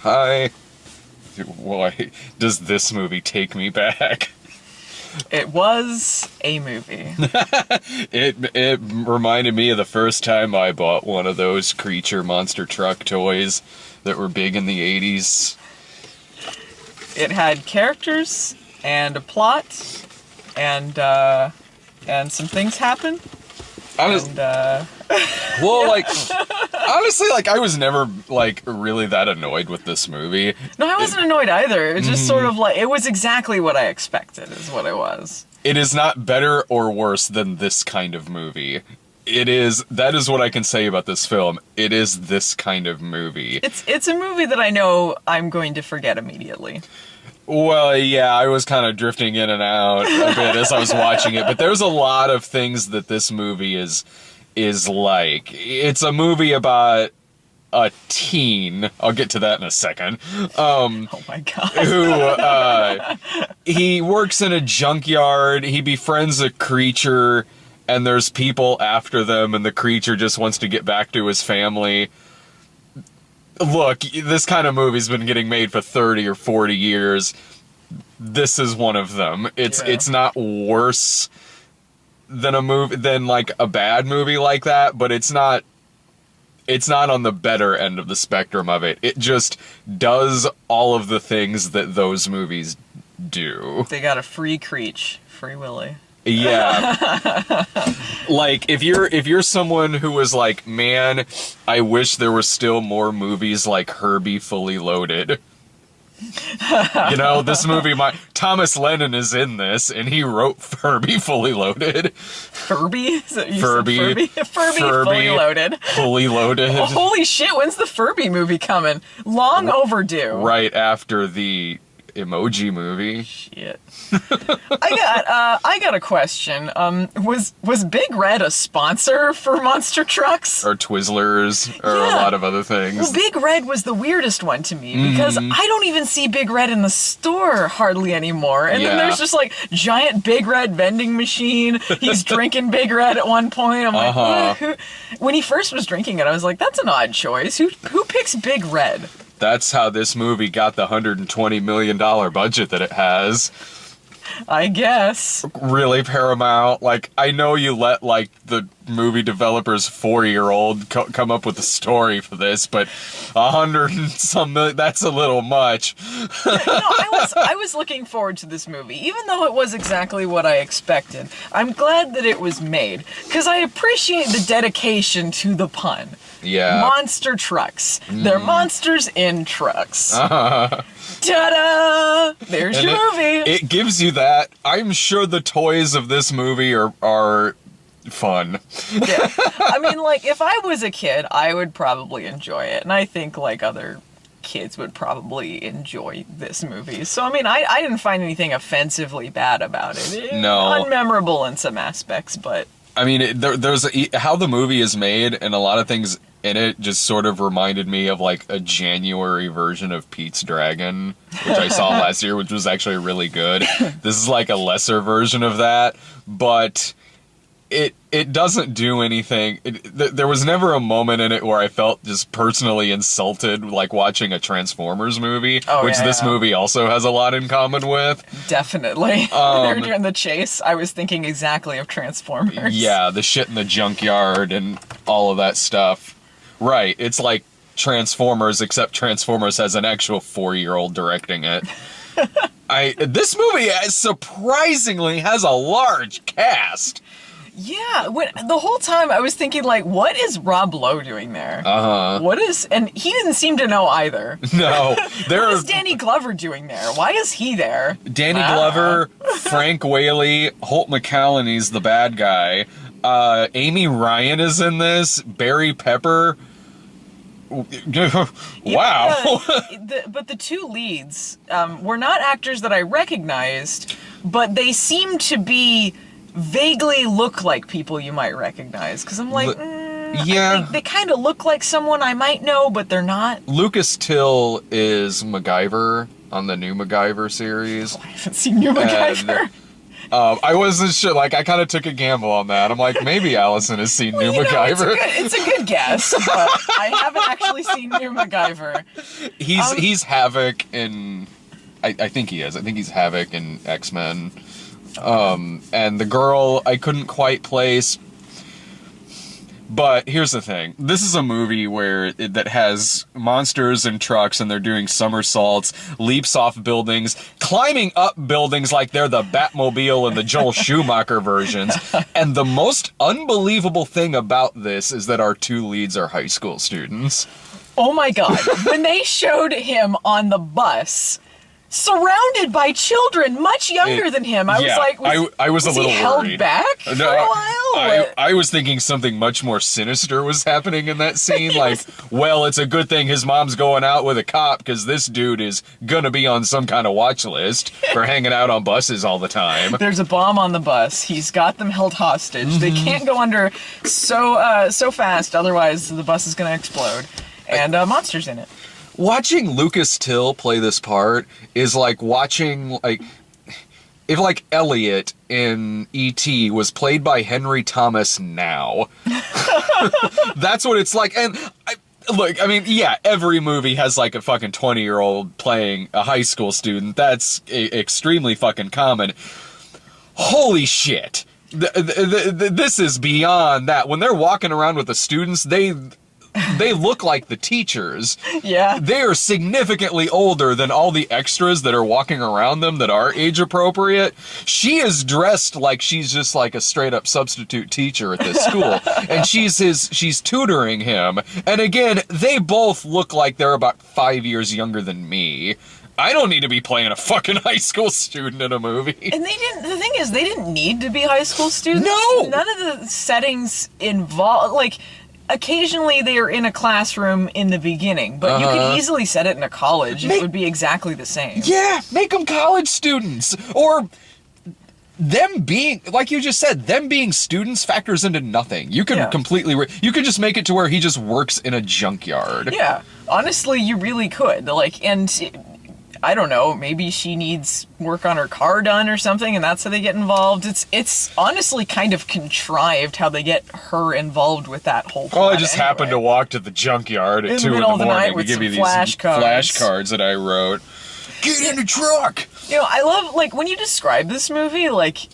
Hi. Why does this movie take me back? It was a movie. It reminded me of the first time I bought one of those creature monster truck toys that were big in the 80s. It had characters and a plot, and some things happen. Well, like, honestly, like, I was never, like, really that annoyed with this movie. No, I wasn't annoyed either. It was just sort of like, it was exactly what I expected, is what it was. It is not better or worse than this kind of movie. That is what I can say about this film. It is this kind of movie. It's a movie that I know I'm going to forget immediately. Well, yeah, I was kind of drifting in and out a bit as I was watching it, but there's a lot of things that this movie is like. It's a movie about a teen. I'll get to that in a second. Oh my god. Who, he works in a junkyard, he befriends a creature, and there's people after them, and the creature just wants to get back to his family. Look, this kind of movie's been getting made for 30 or 40 years. This is one of them. It's not worse than like a bad movie like that, but it's not on the better end of the spectrum of it. It just does all of the things that those movies do. They got a free Creech. Free Willy. Yeah. Like, if you're someone who was like, man, I wish there were still more movies like Herbie Fully Loaded. You know, this movie, Thomas Lennon is in this, and he wrote Herbie Fully Loaded. Furby? Furby. Fully Loaded. Fully Loaded. Oh, holy shit, when's the Furby movie coming? Long overdue. Right after the Emoji Movie. Shit. I got a question. Was Big Red a sponsor for Monster Trucks? Or Twizzlers, or a lot of other things. Well, Big Red was the weirdest one to me, because I don't even see Big Red in the store hardly anymore. And then there's just like giant Big Red vending machine. He's drinking Big Red at one point. I'm like, when he first was drinking it, I was like, that's an odd choice. Who picks Big Red? That's how this movie got the $120 million budget that it has. I guess. Really, Paramount? Like, I know you let, like, the movie developer's 4-year-old come up with a story for this, but $100 and some million, that's a little much. I was looking forward to this movie, even though it was exactly what I expected. I'm glad that it was made, because I appreciate the dedication to the pun. Yeah. Monster trucks. They're monsters in trucks. Ta-da! There's your movie. It gives you that. I'm sure the toys of this movie are fun. Yeah. I mean, like, if I was a kid, I would probably enjoy it. And I think, like, other kids would probably enjoy this movie. So, I mean, I didn't find anything offensively bad about it. No. Unmemorable in some aspects, but... I mean, how the movie is made, and a lot of things in it just sort of reminded me of, like, a January version of Pete's Dragon, which I saw last year, which was actually really good. This is, like, a lesser version of that, but it doesn't do anything. There was never a moment in it where I felt just personally insulted, like watching a Transformers movie, which this movie also has a lot in common with. Definitely. When they were doing the chase, I was thinking exactly of Transformers. Yeah, the shit in the junkyard and all of that stuff. Right, it's like Transformers, except Transformers has an actual 4-year-old directing it. This movie surprisingly has a large cast. Yeah, the whole time I was thinking, like, what is Rob Lowe doing there? And he didn't seem to know either. No. What is Danny Glover doing there? Why is he there? Danny Glover, Frank Whaley, Holt McCallany's the bad guy. Amy Ryan is in this. Barry Pepper. Wow. But the two leads were not actors that I recognized, but they seem to be vaguely look like people you might recognize. Because I'm like, yeah, they kind of look like someone I might know, but they're not. Lucas Till is MacGyver on the new MacGyver series. Oh, I haven't seen new MacGyver. I wasn't sure. Like, I kind of took a gamble on that. I'm like, maybe Allison has seen New MacGyver. It's a good guess, but I haven't actually seen New MacGyver. He's Havoc in... I think he is. I think he's Havoc in X-Men. And the girl I couldn't quite place. But here's the thing. This is a movie that has monsters and trucks, and they're doing somersaults, leaps off buildings, climbing up buildings like they're the Batmobile and the Joel Schumacher versions. And the most unbelievable thing about this is that our two leads are high school students. Oh my god. When they showed him on the bus, surrounded by children much younger than him, I was like, I was a little held worried. back for a while? I was thinking something much more sinister was happening in that scene. Like, well, it's a good thing his mom's going out with a cop because this dude is gonna be on some kind of watch list for hanging out on buses all the time. There's a bomb on the bus. He's got them held hostage. They can't go under so fast, otherwise the bus is gonna explode. And monsters in it. Watching Lucas Till play this part is like watching, like, if like Elliot in E.T. was played by Henry Thomas now. That's what it's like. And look, I mean, yeah, every movie has like a fucking 20-year-old playing a high school student. That's extremely fucking common. Holy shit. This is beyond that. When they're walking around with the students, they look like the teachers. Yeah. They are significantly older than all the extras that are walking around them that are age appropriate. She is dressed like she's just like a straight up substitute teacher at this school. And she's tutoring him. And again, they both look like they're about 5 years younger than me. I don't need to be playing a fucking high school student in a movie. And the thing is, they didn't need to be high school students. No! None of the settings involved, like, occasionally they are in a classroom in the beginning, but you could easily set it in a college and it would be exactly the same. Yeah, make them college students. Or them being, like you just said, them being students factors into nothing. You could completely, you could just make it to where he just works in a junkyard. Yeah, honestly, you really could. Like, and I don't know, maybe she needs work on her car done or something, and that's how they get involved. It's honestly kind of contrived how they get her involved with that whole plot. Oh, I just happened to walk to the junkyard at 2 in the morning to give you these flashcards that I wrote. Get in the truck! You know, I love, like, when you describe this movie, like,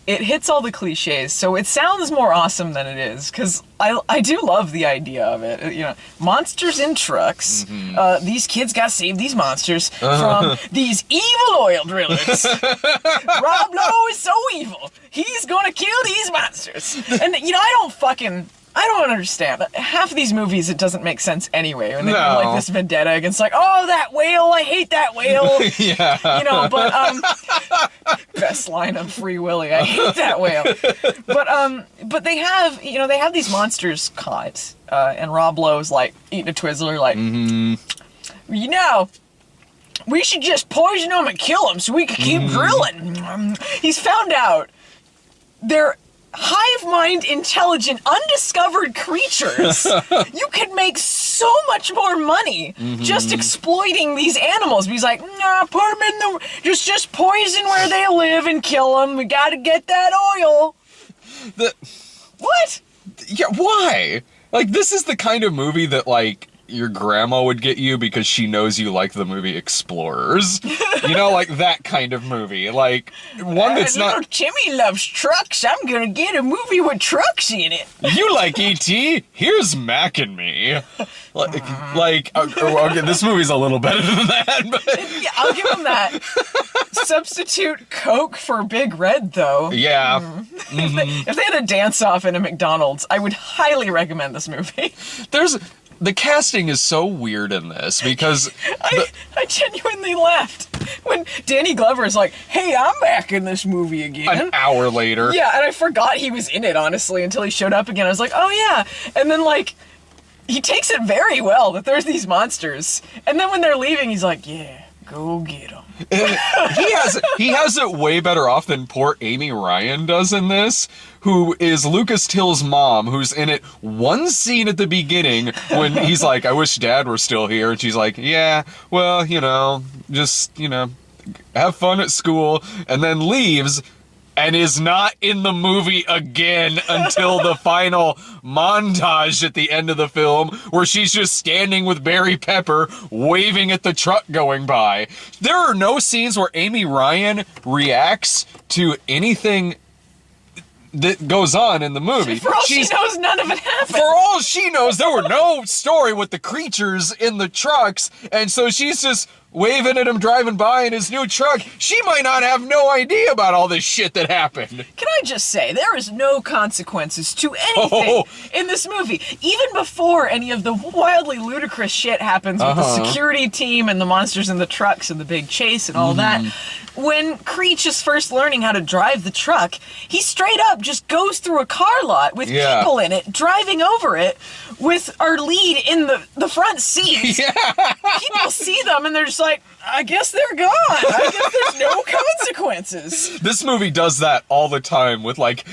it hits all the cliches, so it sounds more awesome than it is, because I do love the idea of it. You know, monsters in trucks. These kids gotta save these monsters from these evil oil drillers. Rob Lowe is so evil. He's gonna kill these monsters. And, you know, I don't understand. Half of these movies, it doesn't make sense anyway. When they have like this vendetta against like, oh, that whale, I hate that whale. Yeah. You know, but, best line of Free Willy, I hate that whale. But they have, you know, they have these monsters caught. And Rob Lowe's like eating a Twizzler, like, you know, we should just poison them and kill them so we can keep drilling. He's found out they're hive mind intelligent undiscovered creatures. You could make so much more money just exploiting these animals. But he's like, nah, put them in the just poison where they live and kill them. We gotta get that oil. What? Yeah, why? Like, this is the kind of movie that, like, your grandma would get you because she knows you like the movie Explorers. You know, like that kind of movie. Like, one that's not... Timmy loves trucks. I'm gonna get a movie with trucks in it. You like E.T.? Here's Mac and Me. Okay, this movie's a little better than that, but... Yeah, I'll give him that. Substitute Coke for Big Red, though. Yeah. If they had a dance-off in a McDonald's, I would highly recommend this movie. The casting is so weird in this because... I genuinely laughed when Danny Glover is like, hey, I'm back in this movie again. An hour later. Yeah, and I forgot he was in it, honestly, until he showed up again. I was like, oh yeah. And then, like, he takes it very well that there's these monsters. And then when they're leaving, he's like, yeah, go get them. He has it way better off than poor Amy Ryan does in this, who is Lucas Till's mom, who's in it one scene at the beginning when he's like, I wish Dad were still here, and she's like, yeah, well, you know, just, you know, have fun at school, and then leaves and is not in the movie again until the final montage at the end of the film, where she's just standing with Barry Pepper waving at the truck going by. There are no scenes where Amy Ryan reacts to anything that goes on in the movie. For all she knows, none of it happened. For all she knows, there were no story with the creatures in the trucks, and so she's just waving at him driving by in his new truck. She might not have no idea about all this shit that happened. Can I just say, there is no consequences to anything in this movie. Even before any of the wildly ludicrous shit happens with the security team and the monsters in the trucks and the big chase and all that, when Creech is first learning how to drive the truck, he straight up just goes through a car lot with people in it, driving over it with our lead in the front seats. People see them and they're just like, I guess they're gone. I guess there's no consequences. This movie does that all the time with, like,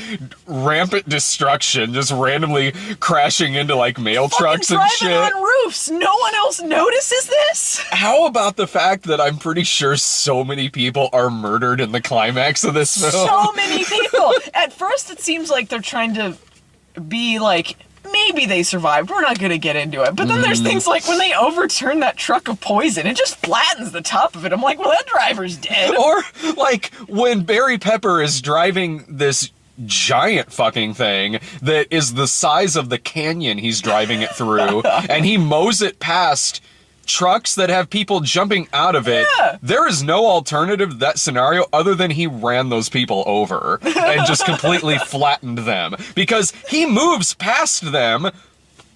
rampant destruction, just randomly crashing into, like, mail trucks and shit. Driving on roofs. No one else notices this? How about the fact that I'm pretty sure so many people are murdered in the climax of this film? So many people. At first, it seems like they're trying to be like, maybe they survived. We're not going to get into it. But then there's things like when they overturn that truck of poison, it just flattens the top of it. I'm like, well, that driver's dead. Or, like, when Barry Pepper is driving this giant fucking thing that is the size of the canyon he's driving it through, and he mows it past trucks that have people jumping out of it. There is no alternative to that scenario other than he ran those people over and just completely flattened them, because he moves past them,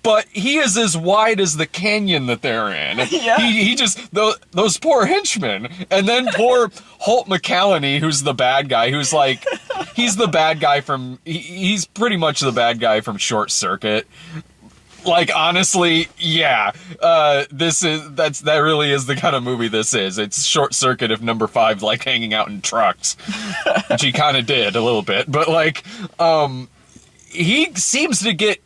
but he is as wide as the canyon that they're in. He just, those poor henchmen. And then poor Holt McCallany, who's the bad guy, who's like, he's the bad guy from, he's pretty much the bad guy from Short Circuit. Like, honestly, that really is the kind of movie this is. It's Short Circuit if number 5 like hanging out in trucks, which he kind of did a little bit. But, like, he seems to get,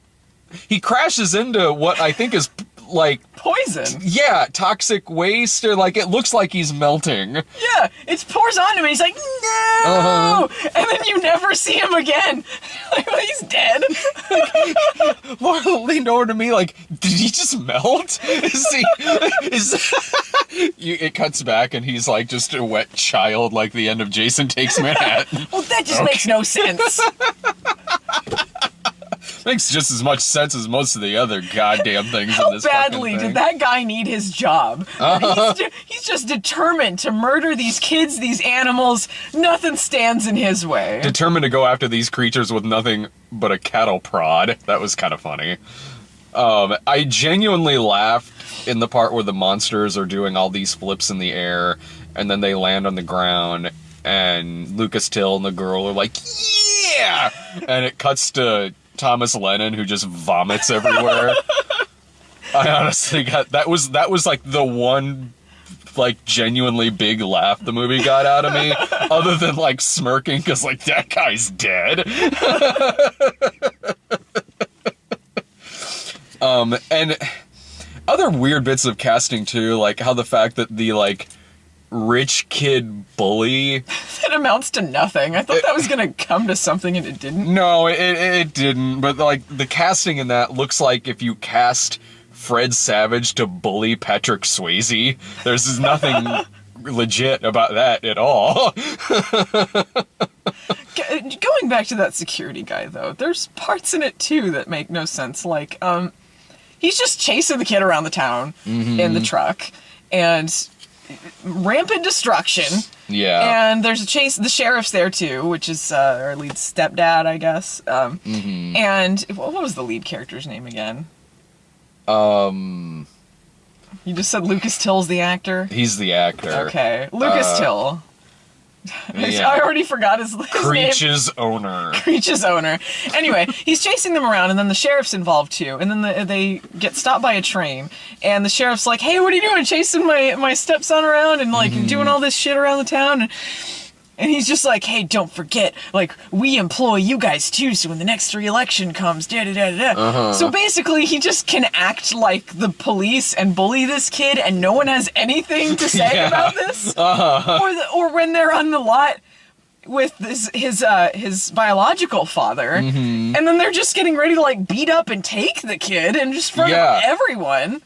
he crashes into what I think is, like, poison. Yeah, toxic waste, or, like, it looks like he's melting. Yeah, it pours onto him and he's like, no! And then you never see him again. Like, well, he's dead. Laura leaned over to me like, did he just melt? It cuts back and he's like just a wet child, like the end of Jason Takes Manhattan. Well, that just makes no sense. Makes just as much sense as most of the other goddamn things in this How badly fucking thing. did that guy need his job? He's just determined to murder these kids, these animals. Nothing stands in his way. Determined to go after these creatures with nothing but a cattle prod. That was kind of funny. I genuinely laughed in the part where the monsters are doing all these flips in the air, and then they land on the ground, and Lucas Till and the girl are like, yeah! And it cuts to Thomas Lennon, who just vomits everywhere. I honestly that was like the one, like, genuinely big laugh the movie got out of me, other than, like, smirking because, like, that guy's dead. And other weird bits of casting too, like how the fact that the, like, rich kid bully that amounts to nothing. I thought that was gonna come to something and it didn't. No, it didn't. But, like, the casting in that looks like if you cast Fred Savage to bully Patrick Swayze. There's nothing legit about that at all. Going back to that security guy though, there's parts in it too that make no sense. Like, he's just chasing the kid around the town in the truck, and rampant destruction. Yeah. And there's a chase. The sheriff's there too, which is our lead stepdad, I guess. And what was the lead character's name again? You just said Lucas Till's the actor? He's the actor. Okay. Lucas Till. Yeah. I already forgot his name. Creech's owner. Creech's owner. Anyway, he's chasing them around, and then the sheriff's involved too. And then they get stopped by a train, and the sheriff's like, "Hey, what are you doing? Chasing my stepson around and, like, doing all this shit around the town?" And he's just like, hey, don't forget, like, we employ you guys too, so when the next re-election comes, da-da-da-da-da. So basically, he just can act like the police and bully this kid, and no one has anything to say about this. Or when they're on the lot with his biological father, and then they're just getting ready to, like, beat up and take the kid in just front of everyone.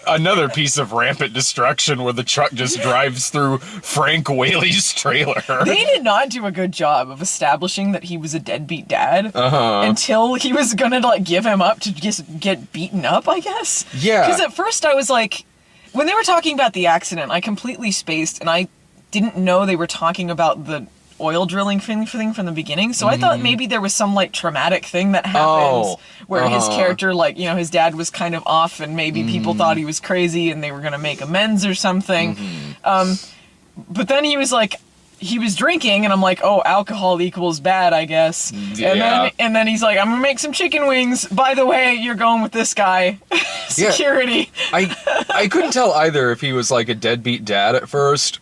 Another piece of rampant destruction where the truck just drives through Frank Whaley's trailer. They did not do a good job of establishing that he was a deadbeat dad until he was gonna, like, give him up to just get beaten up, I guess. Yeah. Because at first I was like, when they were talking about the accident, I completely spaced, and I didn't know they were talking about the oil drilling thing from the beginning, so I thought maybe there was some, like, traumatic thing that happens where his character, like, you know, his dad was kind of off and maybe people thought he was crazy and they were gonna make amends or something. But then he was like, he was drinking, and I'm like, oh, alcohol equals bad, I guess. And then he's like, I'm gonna make some chicken wings. By the way, you're going with this guy. Security. I couldn't tell either if he was, like, a deadbeat dad at first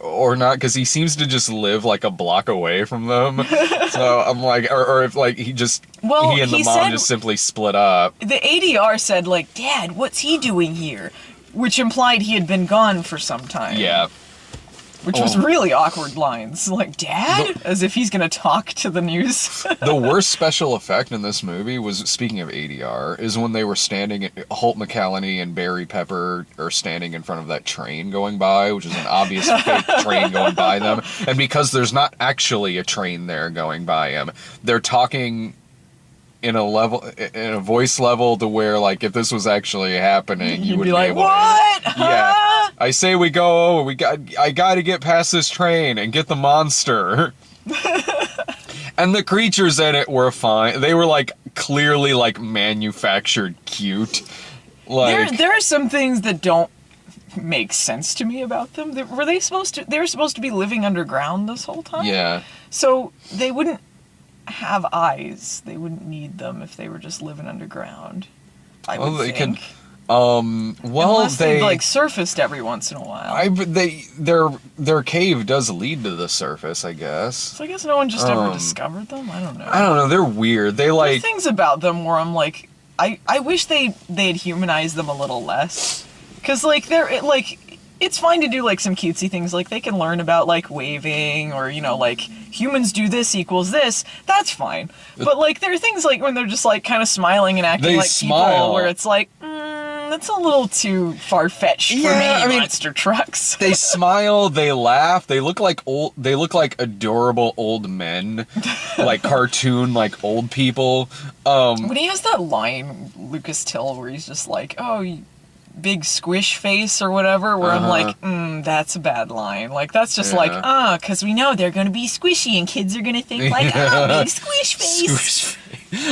or not, because he seems to just live, like, a block away from them. So I'm like, or if, like, he and the mom just simply split up. The ADR said, like, Dad, what's he doing here? Which implied he had been gone for some time. Yeah. Which was really awkward lines. Like, Dad? As if he's gonna talk to the news. The worst special effect in this movie was, speaking of ADR, is when they were standing, Holt McCallany and Barry Pepper are standing in front of that train going by, which is an obvious fake train going by them. And because there's not actually a train there going by them, they're talking in a voice level to where, like, if this was actually happening, you would be like, what? Yeah. I say we go, I gotta get past this train and get the monster. And the creatures in it were fine. They were, like, clearly, like, manufactured cute. Like, there are some things that don't make sense to me about them. They were supposed to be living underground this whole time? Yeah. So they wouldn't have eyes. They wouldn't need them if they were just living underground. I would think. Unless they like surfaced every once in a while. Their cave does lead to the surface, I guess. So I guess no one just ever discovered them. I don't know. I don't know. They're weird. There's things about them where I'm like, I wish they'd humanized them a little less, because like it's fine to do, like, some cutesy things, like they can learn about, like, waving, or, you know, like, humans do this equals this, that's fine. But, like, there are things, like, when they're just, like, kind of smiling and acting like people, where it's like, that's a little too far-fetched for me, monster trucks. They smile, they laugh, they look like adorable old men, like cartoon, like, old people. When he has that line, Lucas Till, where he's just like, oh, big squish face or whatever, where I'm like, that's a bad line. Like, that's just like, because we know they're gonna be squishy and kids are gonna think like, big squish face.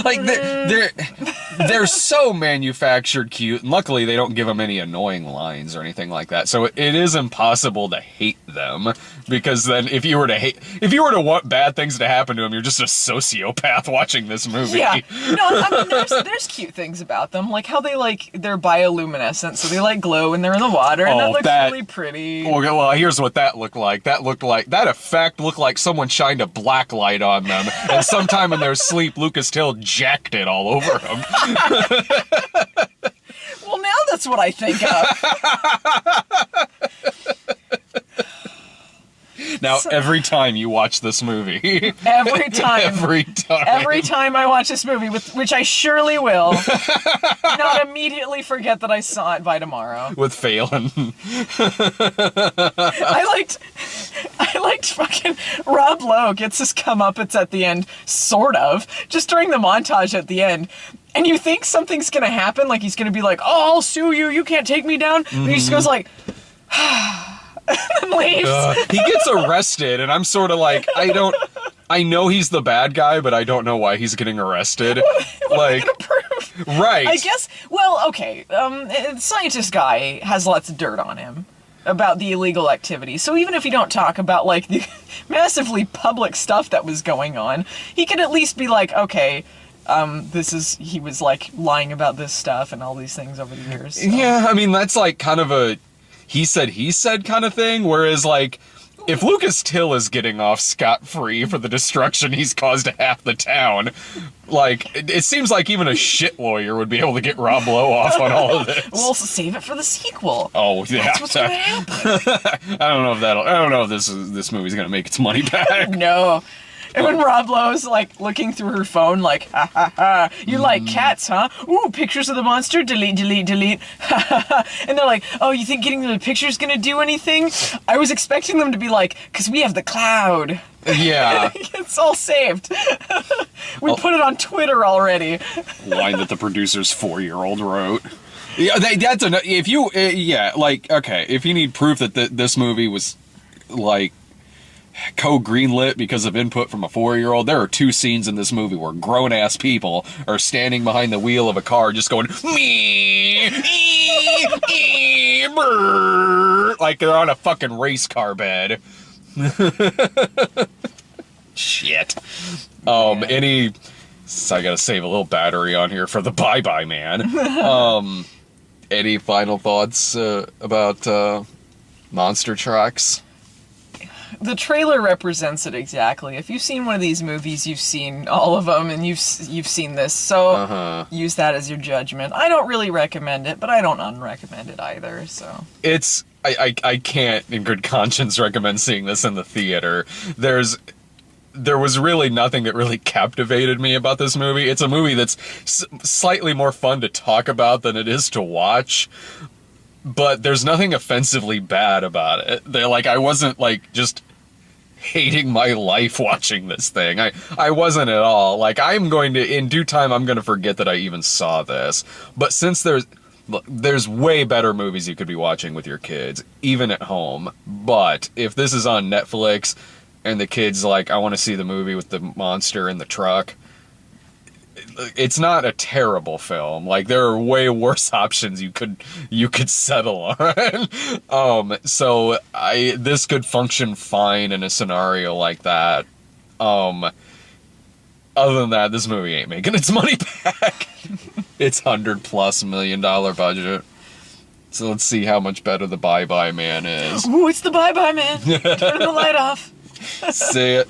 Like, they're so manufactured cute, and luckily they don't give them any annoying lines or anything like that, so it is impossible to hate them, because then if you were to want bad things to happen to them, you're just a sociopath watching this movie. Yeah. No, I mean, there's cute things about them, like how they're bioluminescent, so they, like, glow when they're in the water, and that looks really pretty. Well, here's what that looked like. That effect looked like someone shined a black light on them, and sometime in their sleep, Lucas Till jacked it all over them. Well, now that's what I think of. Now, every time you watch this movie... Every time I watch this movie, which I surely will, not immediately forget that I saw it by tomorrow. With Phelan. I liked fucking Rob Lowe gets his comeuppance at the end, sort of, just during the montage at the end. And you think something's gonna happen, like he's gonna be like, oh, I'll sue you, you can't take me down. And he just goes like... and then leaves. He gets arrested, and I'm sort of like, I know he's the bad guy, but I don't know why he's getting arrested. What are they gonna prove? Right. I guess, well, okay, scientist guy has lots of dirt on him about the illegal activity, so even if you don't talk about, like, the massively public stuff that was going on, he could at least be like, okay, he was, like, lying about this stuff and all these things over the years. So. Yeah, I mean, that's, like, kind of a he said kind of thing, whereas, like, if Lucas Till is getting off scot-free for the destruction he's caused to half the town, like, it seems like even a shit lawyer would be able to get Rob Lowe off on all of this. We'll save it for the sequel. Oh, yeah. That's what's gonna happen. I don't know if this movie's gonna make its money back. No. And when Rob Lowe's, like, looking through her phone, like, ha ha ha, you like cats, huh? Ooh, pictures of the monster, delete, delete, delete, ha ha ha. And they're like, oh, you think getting the pictures gonna do anything? I was expecting them to be like, because we have the cloud. Yeah. It's all saved. We put it on Twitter already. Line that the producer's 4-year-old wrote. Yeah, that's enough. If you, okay, if you need proof that this movie was, like, co-greenlit because of input from a 4-year-old, there are 2 scenes in this movie where grown-ass people are standing behind the wheel of a car just going, me, brr, like they're on a fucking race car bed. Shit. So I gotta save a little battery on here for the bye-bye man. Any final thoughts about monster trucks? The trailer represents it exactly. If you've seen one of these movies, you've seen all of them, and you've seen this. So use that as your judgment. I don't really recommend it, but I don't unrecommend it either. So I can't, in good conscience, recommend seeing this in the theater. There was really nothing that really captivated me about this movie. It's a movie that's slightly more fun to talk about than it is to watch. But there's nothing offensively bad about it. I wasn't, like, just hating my life watching this thing. I wasn't at all. Like, in due time, I'm going to forget that I even saw this. But since there's way better movies you could be watching with your kids, even at home. But if this is on Netflix and the kid's like, I want to see the movie with the monster in the truck, it's not a terrible film. Like, there are way worse options you could settle on. So this could function fine in a scenario like that. Other than that, this movie ain't making its money back. It's $100+ million budget. So let's see how much better the Bye Bye Man is. Ooh, it's the Bye Bye Man. Turn the light off. See it.